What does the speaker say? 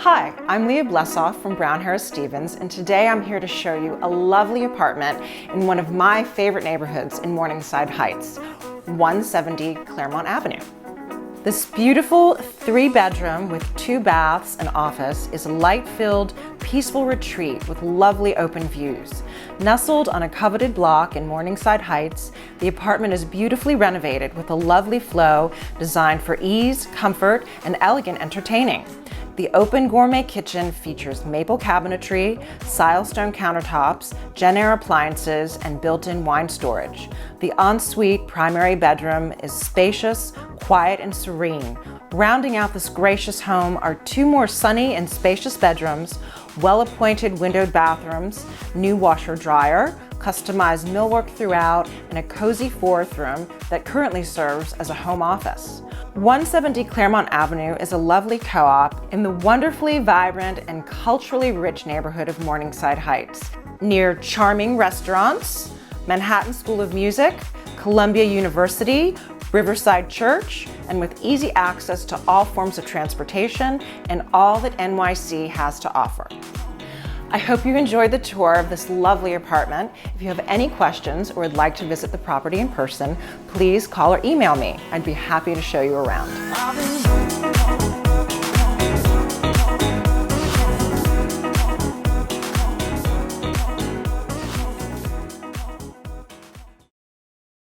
Hi, I'm lblesoff from Brown Harris Stevens, and today I'm here to show you a lovely apartment in one of my favorite neighborhoods in Morningside Heights, 170 Claremont Avenue. This beautiful 3-bedroom with 2 baths and office is a light-filled, peaceful retreat with lovely open views. Nestled on a coveted block in Morningside Heights, the apartment is beautifully renovated with a lovely flow designed for ease, comfort, and elegant entertaining. The open gourmet kitchen features maple cabinetry, silestone countertops, Gen-Air appliances, and built-in wine storage. The ensuite primary bedroom is spacious, quiet, and serene. Rounding out this gracious home are 2 more sunny and spacious bedrooms, well-appointed windowed bathrooms, new washer-dryer, customized millwork throughout, and a cozy 4th room that currently serves as a home office. 170 Claremont Avenue is a lovely co-op in the wonderfully vibrant and culturally rich neighborhood of Morningside Heights, near charming restaurants, Manhattan School of Music, Columbia University, Riverside Church, and with easy access to all forms of transportation and all that NYC has to offer. I hope you enjoyed the tour of this lovely apartment. If you have any questions or would like to visit the property in person, please call or email me. I'd be happy to show you around.